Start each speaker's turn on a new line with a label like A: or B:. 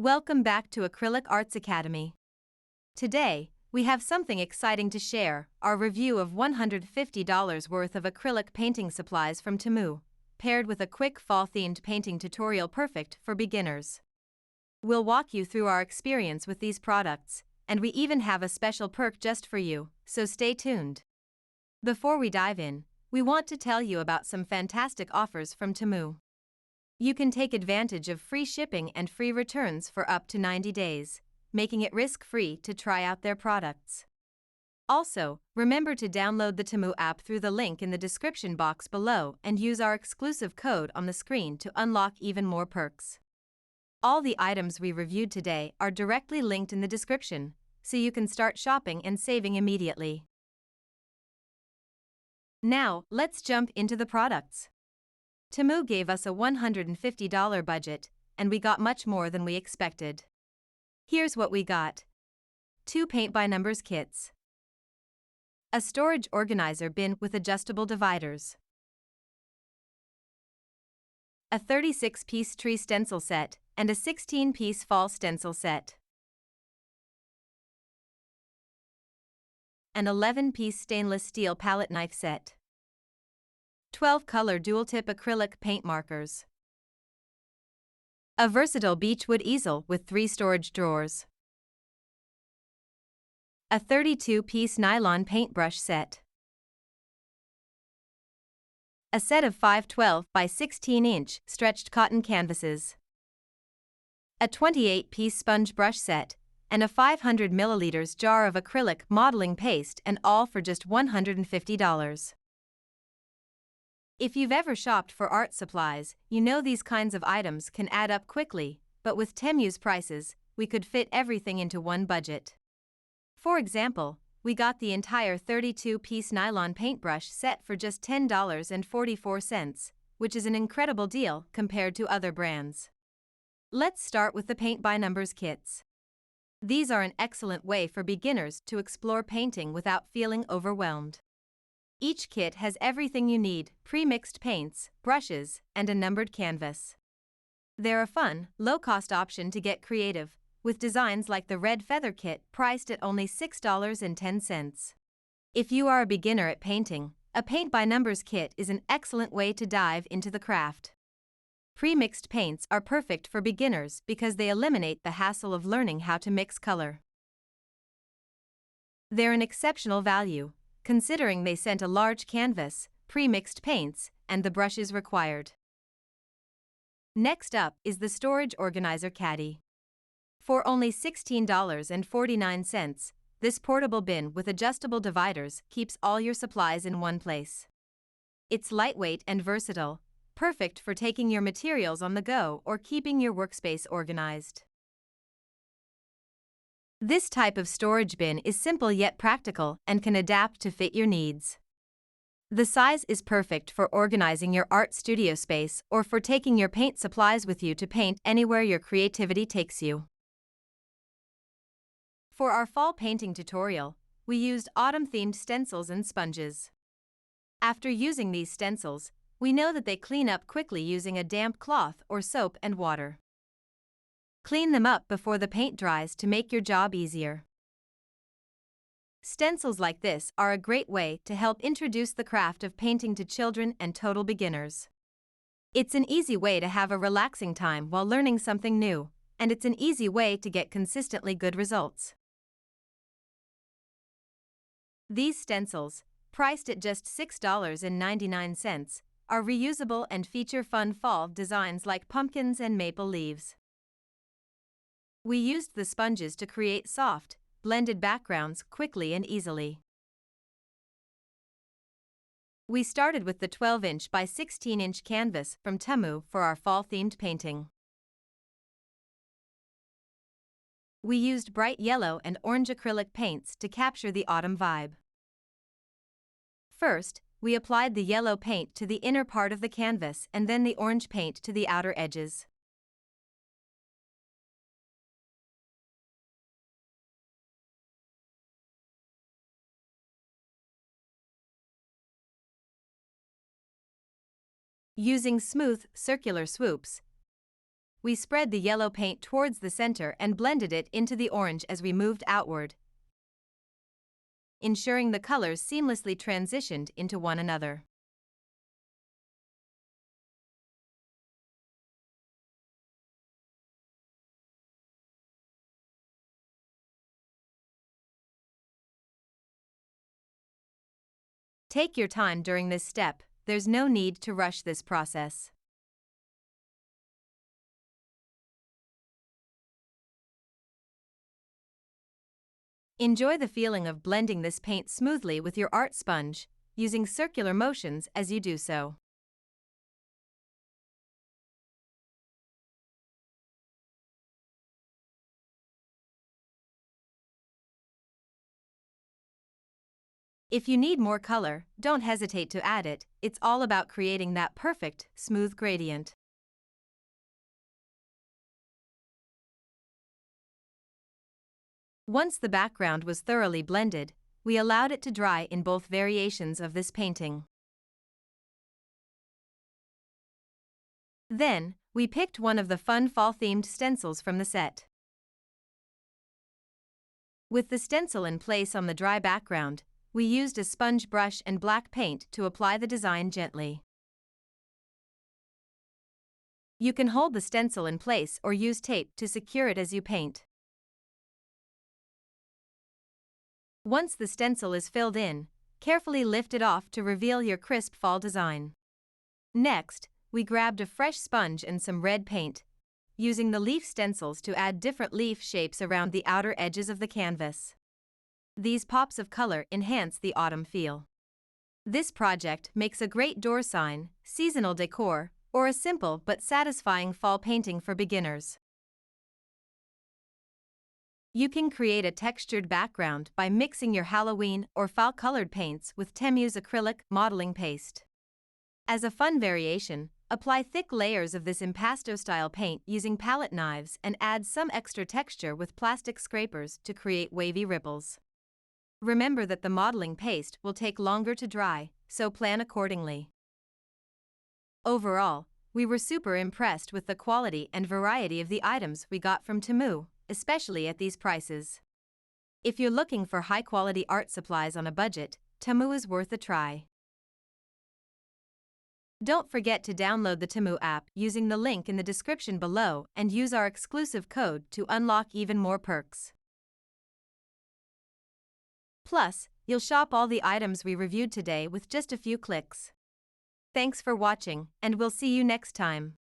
A: Welcome back to Acrylic Arts Academy. Today, we have something exciting to share, our review of $150 worth of acrylic painting supplies from Temu, paired with a quick fall-themed painting tutorial perfect for beginners. We'll walk you through our experience with these products, and we even have a special perk just for you, so stay tuned. Before we dive in, we want to tell you about some fantastic offers from Temu. You can take advantage of free shipping and free returns for up to 90 days, making it risk-free to try out their products. Also, remember to download the Temu app through the link in the description box below and use our exclusive code on the screen to unlock even more perks. All the items we reviewed today are directly linked in the description, so you can start shopping and saving immediately. Now, let's jump into the products. Temu gave us a $150 budget, and we got much more than we expected. Here's what we got. 2 paint-by-numbers kits. A storage organizer bin with adjustable dividers. A 36-piece tree stencil set and a 16-piece fall stencil set. An 11-piece stainless steel palette knife set. 12-color dual-tip acrylic paint markers. A versatile beechwood easel with 3 storage drawers. A 32-piece nylon paintbrush set. A set of 5 12 by 16-inch stretched cotton canvases. A 28-piece sponge brush set, and a 500 milliliters jar of acrylic modeling paste, and all for just $150. If you've ever shopped for art supplies, you know these kinds of items can add up quickly, but with Temu's prices, we could fit everything into one budget. For example, we got the entire 32-piece nylon paintbrush set for just $10.44, which is an incredible deal compared to other brands. Let's start with the paint-by-numbers kits. These are an excellent way for beginners to explore painting without feeling overwhelmed. Each kit has everything you need: pre-mixed paints, brushes, and a numbered canvas. They're a fun, low-cost option to get creative, with designs like the red feather kit priced at only $6.10. If you are a beginner at painting, a paint-by-numbers kit is an excellent way to dive into the craft. Pre-mixed paints are perfect for beginners because they eliminate the hassle of learning how to mix color. They're an exceptional value, considering they sent a large canvas, pre-mixed paints, and the brushes required. Next up is the storage organizer Caddy. For only $16.49, this portable bin with adjustable dividers keeps all your supplies in one place. It's lightweight and versatile, perfect for taking your materials on the go or keeping your workspace organized. This type of storage bin is simple yet practical and can adapt to fit your needs. The size is perfect for organizing your art studio space or for taking your paint supplies with you to paint anywhere your creativity takes you. For our fall painting tutorial, we used autumn-themed stencils and sponges. After using these stencils, we know that they clean up quickly using a damp cloth or soap and water. Clean them up before the paint dries to make your job easier. Stencils like this are a great way to help introduce the craft of painting to children and total beginners. It's an easy way to have a relaxing time while learning something new, and it's an easy way to get consistently good results. These stencils, priced at just $6.99, are reusable and feature fun fall designs like pumpkins and maple leaves. We used the sponges to create soft, blended backgrounds quickly and easily. We started with the 12-inch by 16-inch canvas from Temu for our fall-themed painting. We used bright yellow and orange acrylic paints to capture the autumn vibe. First, we applied the yellow paint to the inner part of the canvas and then the orange paint to the outer edges. Using smooth, circular swoops, we spread the yellow paint towards the center and blended it into the orange as we moved outward, ensuring the colors seamlessly transitioned into one another. Take your time during this step, there's no need to rush this process. Enjoy the feeling of blending this paint smoothly with your art sponge, using circular motions as you do so. If you need more color, don't hesitate to add it, it's all about creating that perfect, smooth gradient. Once the background was thoroughly blended, we allowed it to dry in both variations of this painting. Then, we picked one of the fun fall-themed stencils from the set. With the stencil in place on the dry background, we used a sponge brush and black paint to apply the design gently. You can hold the stencil in place or use tape to secure it as you paint. Once the stencil is filled in, carefully lift it off to reveal your crisp fall design. Next, we grabbed a fresh sponge and some red paint, using the leaf stencils to add different leaf shapes around the outer edges of the canvas. These pops of color enhance the autumn feel. This project makes a great door sign, seasonal decor, or a simple but satisfying fall painting for beginners. You can create a textured background by mixing your Halloween or fall-colored paints with Temu's acrylic modeling paste. As a fun variation, apply thick layers of this impasto-style paint using palette knives and add some extra texture with plastic scrapers to create wavy ripples. Remember that the modeling paste will take longer to dry, so plan accordingly. Overall, we were super impressed with the quality and variety of the items we got from Temu, especially at these prices. If you're looking for high-quality art supplies on a budget, Temu is worth a try. Don't forget to download the Temu app using the link in the description below and use our exclusive code to unlock even more perks. Plus, you'll shop all the items we reviewed today with just a few clicks. Thanks for watching, and we'll see you next time.